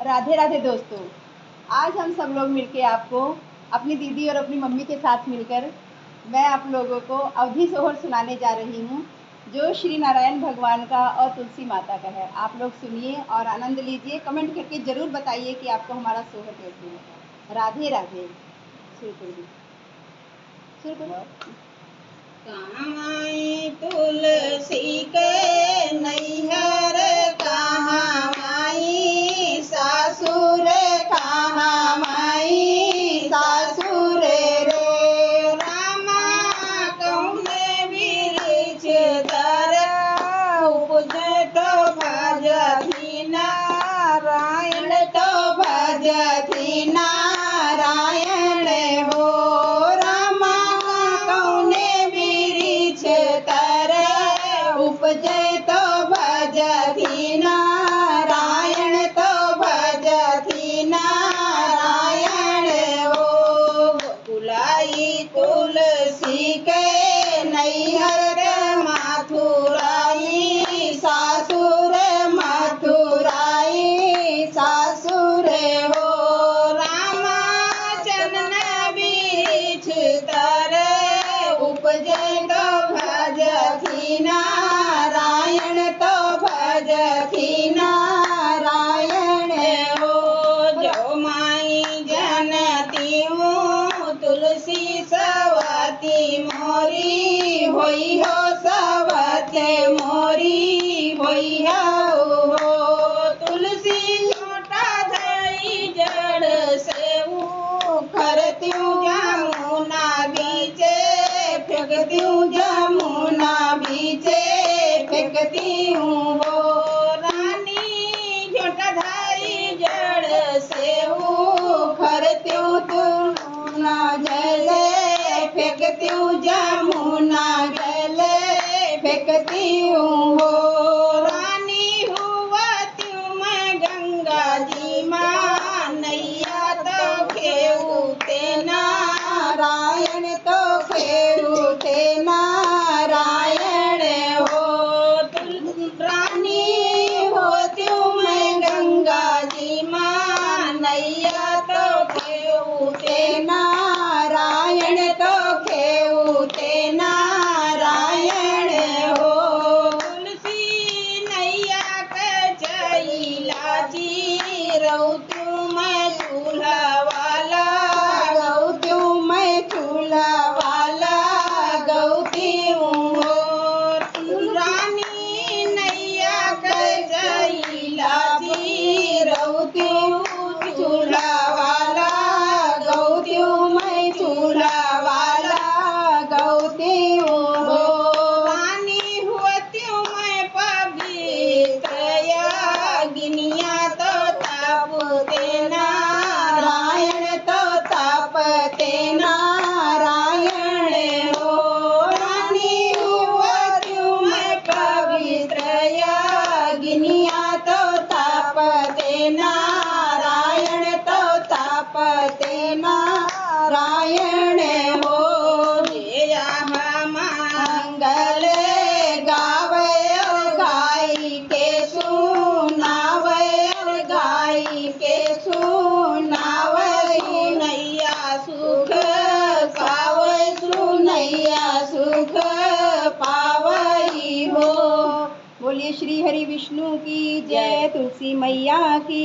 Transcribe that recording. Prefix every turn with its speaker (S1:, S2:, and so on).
S1: राधे राधे दोस्तों। आज हम सब लोग मिलके आपको अपनी दीदी और अपनी मम्मी के साथ मिलकर मैं आप लोगों को अवधी सोहर सुनाने जा रही हूँ, जो श्री नारायण भगवान का और तुलसी माता का है। आप लोग सुनिए और आनंद लीजिए। कमेंट करके ज़रूर बताइए कि आपको हमारा सोहर कैसे लगा। राधे राधे। शुरू करिए।
S2: कहाँ तुलसी के नैहर, कहाँ माई सासुर, कहाँ माई सासुर रे। रामा कौने बिरिछ तर, उपजे तो भजती नारायण, तो भजती नारायण हो। उपजे तो भजती नारायण, तो भजती नारायण हो। बुलाई तुलसी के नैहर, मथुराई सासुर, मथुराई सासुर हो। रामा चरण बिरिछ तर, उपजे तो भजती नारायण, तो भजती नारायण हो। जो माई जनती हूँ तुलसी सवती मोरी, होई हो सवते मोरी, होई हो। तुलसी छोटा धई जड़ से उखरती हूँ जमुना बीचे, फेंकती हूँ जमुना बीचे, फेंकती हूँ वो। रानी छोटा धाई जड़ से उखरती हूँ जमुना जले, फेंकती हूँ जमुना जले, फेंकती हूँ वो। रानी हुवती हूँ मैं गंगा जी माँ, नैया तो खेऊते नारायण, तो खेऊते नारायण हो। रानी होती हूँ मैं गंगा जी माँ, नैया तो खेऊते नारायण, तो खेऊते नारायण हो। तुलसी नैया के चैला जी, रहती हूँ मैं चूल्हा वाला, रहती हूँ मैं चूल्हा वाला, गौती हूँ। रानी नैया के चैला जी, रहती हूँ चूल्हा वाला, गौती हूँ मैं चूल्हा वाला, गौती हूँ। रानी होती हूँ मैं पवित्र गिनिया, तो तापते नारायण, तो तापते नारायण हो। रानी होती हूँ मैं पवित्र गिनिया, तो तापते नारायण, तो तापते नारायण हो। मंगल गावे और गाई के सुनावे, और गाई के सुनावे। सुनैया सुख पावे, सुनैया सुख पावई हो।
S1: बोलिए श्री हरि विष्णु की जय, तुलसी मैया की।